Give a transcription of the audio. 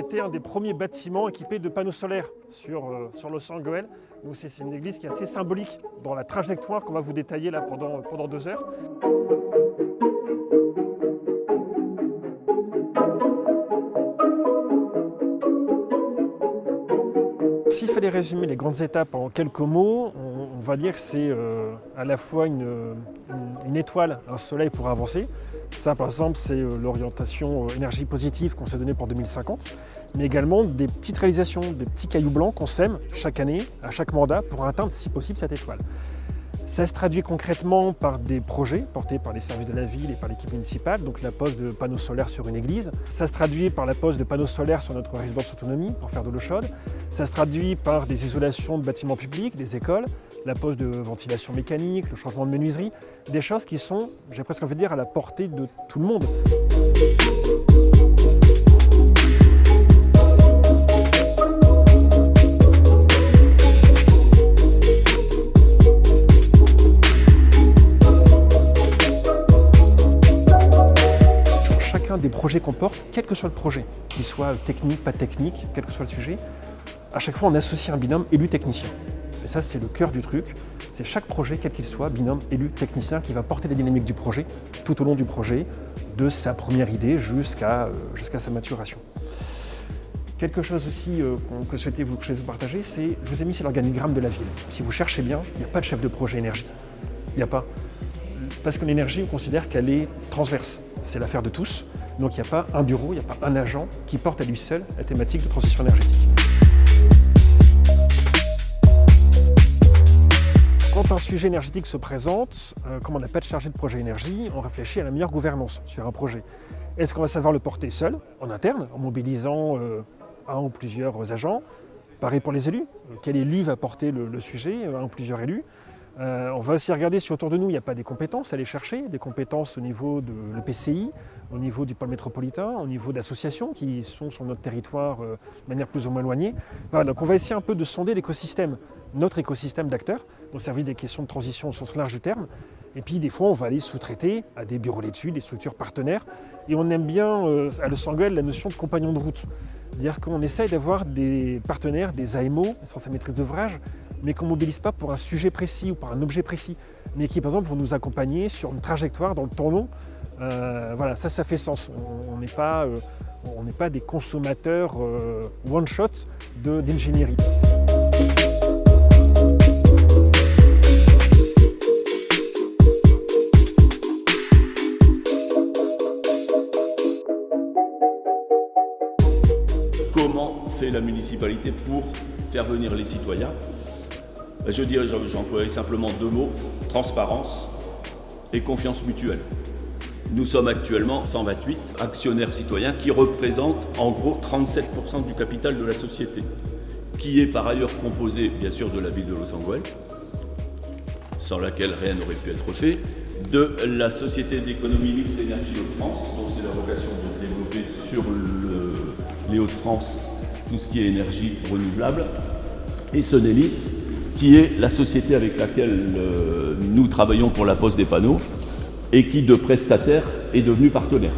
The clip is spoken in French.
été un des premiers bâtiments équipés de panneaux solaires sur Los Angeles. Donc c'est une église qui est assez symbolique dans la trajectoire qu'on va vous détailler là pendant 2 heures. S'il fallait résumer les grandes étapes en quelques mots, on va dire que c'est à la fois une étoile, un soleil pour avancer. Ça, par exemple, c'est l'orientation énergie positive qu'on s'est donnée pour 2050, mais également des petites réalisations, des petits cailloux blancs qu'on sème chaque année, à chaque mandat, pour atteindre, si possible, cette étoile. Ça se traduit concrètement par des projets portés par les services de la ville et par l'équipe municipale, donc la pose de panneaux solaires sur une église. Ça se traduit par la pose de panneaux solaires sur notre résidence autonomie pour faire de l'eau chaude. Ça se traduit par des isolations de bâtiments publics, des écoles, la pose de ventilation mécanique, le changement de menuiserie, des choses qui sont, j'ai presque envie de dire, à la portée de tout le monde. Des projets qu'on porte, quel que soit le projet, qu'il soit technique, pas technique, quel que soit le sujet, à chaque fois on associe un binôme élu-technicien. Et ça c'est le cœur du truc, c'est chaque projet, quel qu'il soit, binôme élu-technicien qui va porter la dynamique du projet tout au long du projet, de sa première idée jusqu'à sa maturation. Quelque chose aussi que je souhaitais vous partager, c'est, je vous ai mis sur l'organigramme de la ville. Si vous cherchez bien, il n'y a pas de chef de projet énergie. Il n'y a pas. Parce que l'énergie, on considère qu'elle est transverse. C'est l'affaire de tous. Donc il n'y a pas un bureau, il n'y a pas un agent qui porte à lui seul la thématique de transition énergétique. Quand un sujet énergétique se présente, comme on n'a pas de chargé de projet énergie, on réfléchit à la meilleure gouvernance sur un projet. Est-ce qu'on va savoir le porter seul, en interne, en mobilisant un ou plusieurs agents? Pareil pour les élus. Quel élu va porter le sujet, un ou plusieurs élus? On va aussi regarder si autour de nous il n'y a pas des compétences à aller chercher, des compétences au niveau de l'EPCI, au niveau du pôle métropolitain, au niveau d'associations qui sont sur notre territoire de manière plus ou moins éloignée. Voilà, donc on va essayer un peu de sonder l'écosystème, notre écosystème d'acteurs, au service des questions de transition au sens large du terme. Et puis des fois on va aller sous-traiter à des bureaux d'études, des structures partenaires. Et on aime bien à Los Angeles la notion de compagnon de route. C'est-à-dire qu'on essaye d'avoir des partenaires, des AMO, sans maîtrise d'ouvrage, mais qu'on ne mobilise pas pour un sujet précis ou pour un objet précis, mais qui par exemple vont nous accompagner sur une trajectoire dans le temps long. Voilà, ça fait sens. On n'est pas des consommateurs one-shot d'ingénierie. Comment fait la municipalité pour faire venir les citoyens? Je dirais, j'emploierai simplement 2 mots, transparence et confiance mutuelle. Nous sommes actuellement 128 actionnaires citoyens qui représentent en gros 37% du capital de la société, qui est par ailleurs composée bien sûr de la ville de Los Angeles, sans laquelle rien n'aurait pu être fait, de la Société d'économie mixte Énergie Hauts-de-France, dont c'est la vocation de développer sur les Hauts-de-France tout ce qui est énergie renouvelable, et Sonelis, qui est la société avec laquelle nous travaillons pour la pose des panneaux et qui, de prestataire, est devenu partenaire.